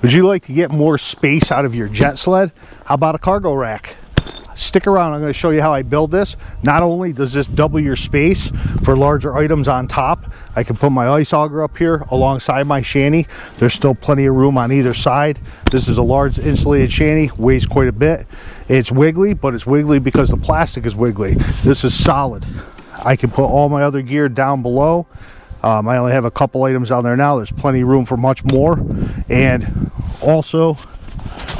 Would you like to get more space out of your jet sled? How about a cargo rack? Stick around, I'm going to show you how I build this. Not only does this double your space for larger items on top, I can put my ice auger up here alongside my shanty. There's still plenty of room on either side. This is a large insulated shanty, weighs quite a bit. It's wiggly, but it's wiggly because the plastic is wiggly. This is solid. I can put all my other gear down below. I only have a couple items down there now. There's plenty of room for much more. And also,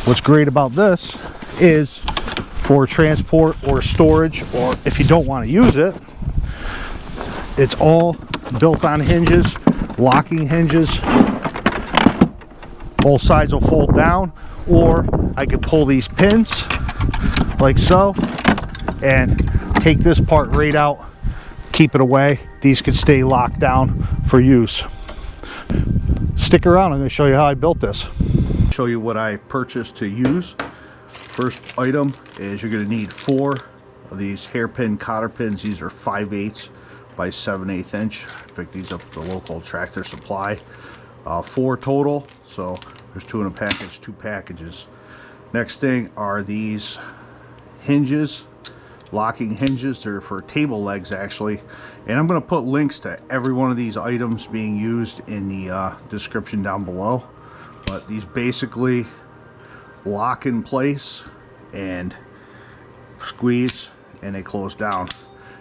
what's great about this is for transport or storage, or if you don't want to use it, it's all built on hinges, locking hinges. Both sides will fold down, or I could pull these pins like so and take this part right out, keep it away. These could stay locked down for use. Stick around, I'm going to show you how I built this. Show you what I purchased to use. First item is you're going to need 4 of these hairpin cotter pins. These are 5/8 by 7/8 inch. I picked these up at the local Tractor Supply. 4 total, so there's 2 in a package, 2 packages. Next thing are these hinges, locking hinges. They're for table legs actually, and I'm going to put links to every one of these items being used in the description down below. But these basically lock in place and squeeze and they close down.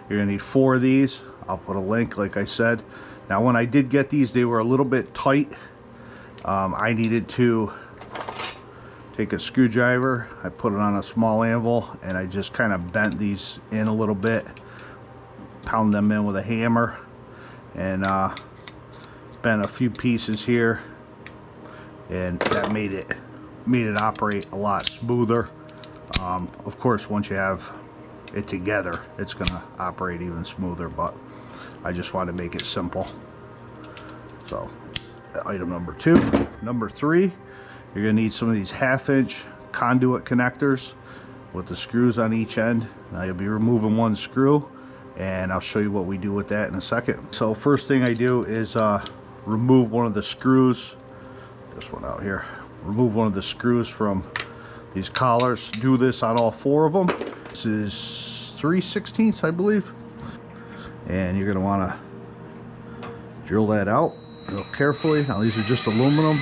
You're gonna need 4 of these. I'll put a link like I said. Now when I did get these, they were a little bit tight. I needed to take a screwdriver, I put it on a small anvil, and I just kind of bent these in a little bit, pound them in with a hammer, and bent a few pieces here, and that made it operate a lot smoother. Of course, once you have it together, it's gonna operate even smoother, but I just want to make it simple. So item number 2. Number 3, you're gonna need some of these 1/2-inch conduit connectors with the screws on each end. Now you'll be removing 1 screw, and I'll show you what we do with that in a second. So first thing I do is remove one of the screws. This one out here. Remove one of the screws from these collars. Do this on all 4 of them. This is 3/16, I believe. And you're going to want to drill that out real carefully. Now these are just aluminum.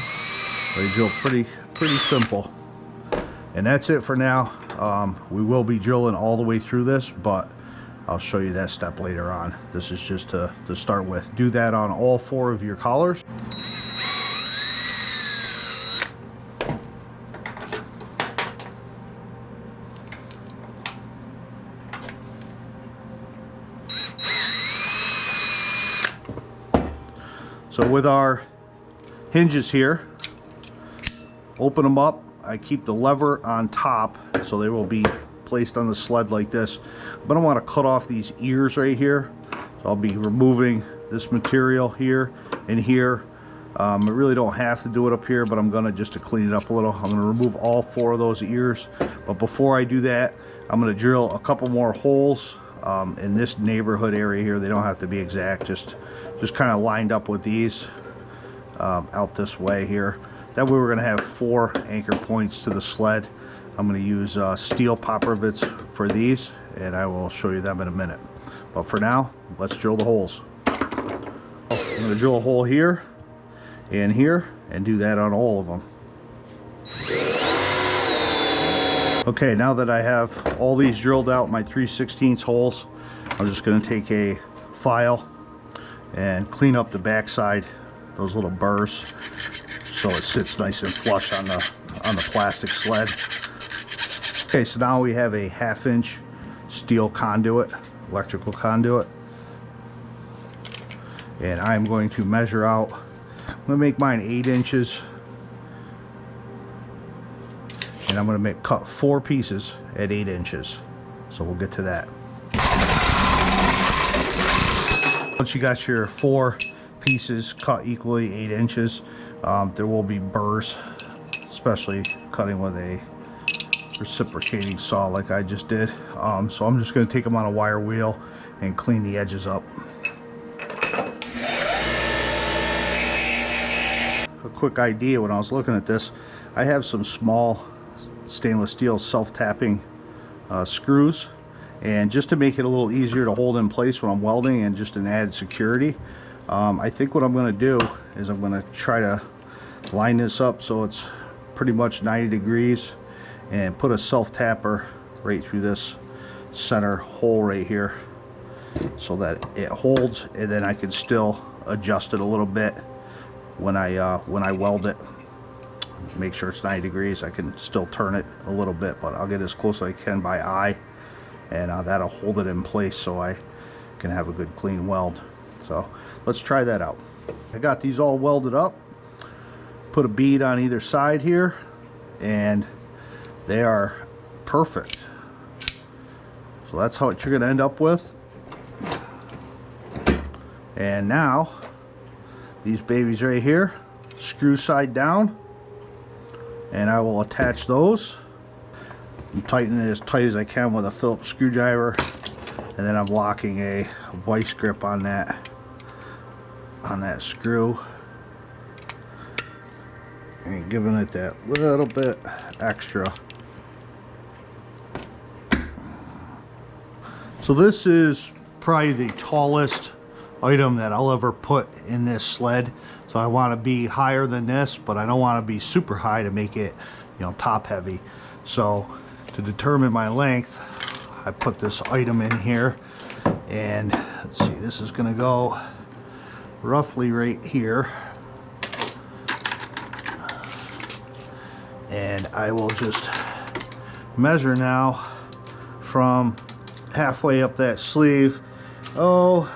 They drill pretty simple. And that's it for now. We will be drilling all the way through this, but I'll show you that step later on. This is just to start with. Do that on all 4 of your collars. So with our hinges here, open them up. I keep the lever on top so they will be placed on the sled like this. But I want to cut off these ears right here. So I'll be removing this material here and here. I really don't have to do it up here, but I'm gonna, just to clean it up a little, I'm gonna remove all 4 of those ears. But before I do that, I'm gonna drill a couple more holes in this neighborhood area here. They don't have to be exact, just kind of lined up with these out this way here. That way we're going to have 4 anchor points to the sled. I'm going to use steel pop rivets for these, and I will show you them in a minute. But for now, let's drill the holes. I'm going to drill a hole here and here, and do that on all of them. Okay, now that I have all these drilled out, my 3/16 holes, I'm just going to take a file and clean up the backside, those little burrs, so it sits nice and flush on the plastic sled. Okay, so now we have a 1/2-inch steel conduit, electrical conduit, and I'm going to measure out. I'm going to make mine 8 inches, and I'm going to cut 4 pieces at 8 inches. So we'll get to that. Once you got your 4 pieces cut equally 8 inches, there will be burrs, especially cutting with a reciprocating saw like I just did. So I'm just going to take them on a wire wheel and clean the edges up. quick idea when I was looking at this. I have some small stainless steel self-tapping screws, and just to make it a little easier to hold in place when I'm welding and just an added security, I think what I'm going to do is I'm going to try to line this up so it's pretty much 90 degrees and put a self-tapper right through this center hole right here so that it holds, and then I can still adjust it a little bit when I weld it. Make sure it's 90 degrees. I can still turn it a little bit, but I'll get as close as I can by eye, and that'll hold it in place so I can have a good clean weld. So let's try that out. I got these all welded up, put a bead on either side here, and they are perfect. So that's how you're going to end up with. And now these babies right here, screw side down, and I will attach those and tighten it as tight as I can with a Phillips screwdriver, and then I'm locking a vice grip on that screw and giving it that little bit extra. So this is probably the tallest item that I'll ever put in this sled. So I want to be higher than this, but I don't want to be super high to make it, you know, top heavy. So to determine my length, I put this item in here, and let's see, this is going to go roughly right here, and I will just measure now from halfway up that sleeve. Oh,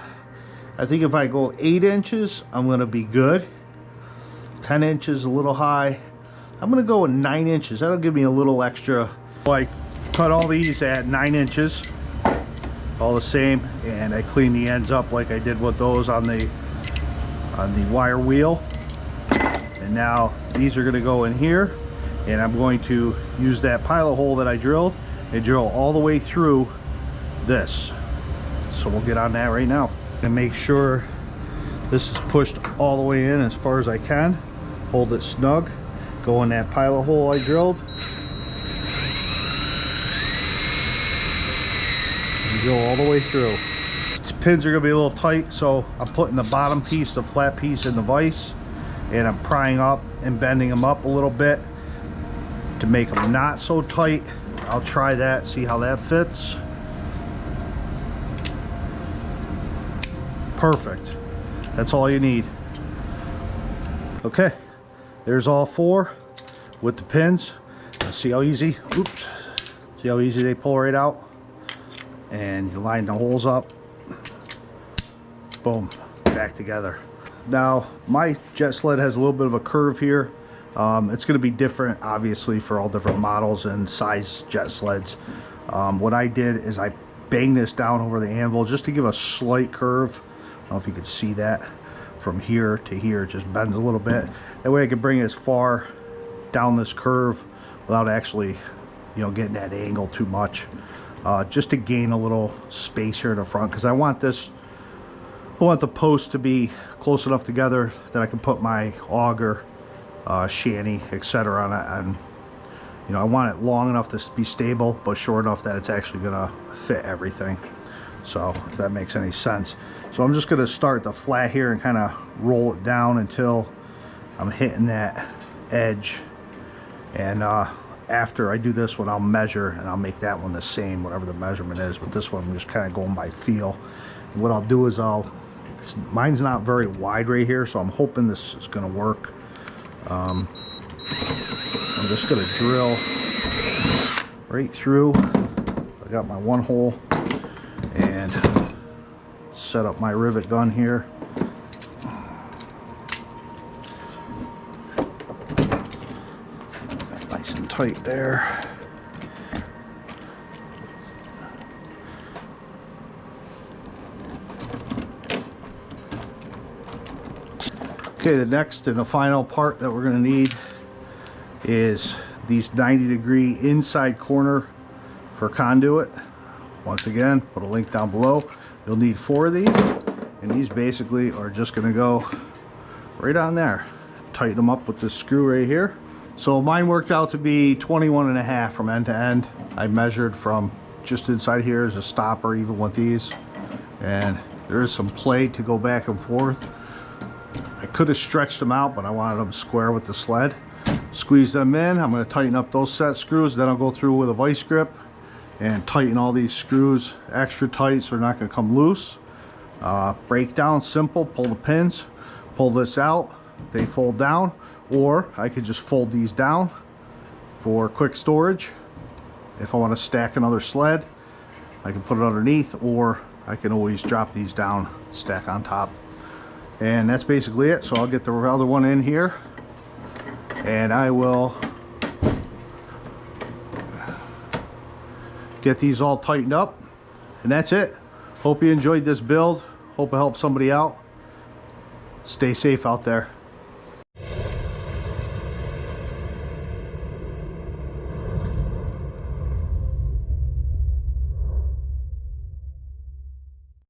I think if I go 8 inches, I'm going to be good. 10 inches a little high. I'm going to go with 9 inches. That'll give me a little extra. So I cut all these at 9 inches, all the same, and I clean the ends up like I did with those on the wire wheel. And now these are going to go in here, and I'm going to use that pilot hole that I drilled and drill all the way through this. So we'll get on that right now and make sure this is pushed all the way in as far as I can. Hold it snug, go in that pilot hole I drilled, and go all the way through. These pins are going to be a little tight, so I'm putting the bottom piece, the flat piece, in the vise, and I'm prying up and bending them up a little bit to make them not so tight. I'll try that, see how that fits. Perfect. That's all you need. Okay, there's all 4 with the pins. See how easy, oops, see how easy they pull right out, and you line the holes up, boom, back together. Now my jet sled has a little bit of a curve here. It's going to be different obviously for all different models and size jet sleds. What I did is I banged this down over the anvil just to give a slight curve. I don't know if you can see that from here to here, it just bends a little bit. That way I can bring it as far down this curve without actually, you know, getting that angle too much, just to gain a little space here in the front, because I want the posts to be close enough together that I can put my auger, shanty, etc. on it, and you know, I want it long enough to be stable but short enough that it's actually gonna fit everything. So if that makes any sense. So I'm just going to start the flat here and kind of roll it down until I'm hitting that edge. And after I do this one, I'll measure and I'll make that one the same, whatever the measurement is. But this one, I'm just kind of going by feel. And what I'll do is mine's not very wide right here, so I'm hoping this is going to work. I'm just going to drill right through. I got my 1 hole and set up my rivet gun here. Nice and tight there. Okay, the next and the final part that we're going to need is these 90-degree inside corner for conduit. Once again, put a link down below. You'll need 4 of these, and these basically are just going to go right on there. tighten them up with this screw right here. So mine worked out to be 21.5 from end to end. I measured from just inside here as a stopper, even with these, and there's some play to go back and forth. I could have stretched them out, but I wanted them square with the sled. Squeeze them in. I'm going to tighten up those set screws, then I'll go through with a vice grip and tighten all these screws extra tight so they're not going to come loose. Breakdown, simple. Pull the pins, pull this out, they fold down, or I could just fold these down for quick storage. If I want to stack another sled, I can put it underneath, or I can always drop these down, stack on top. And that's basically it. So I'll get the other one in here and I will get these all tightened up, and that's it. Hope you enjoyed this build. Hope it helped somebody out. Stay safe out there.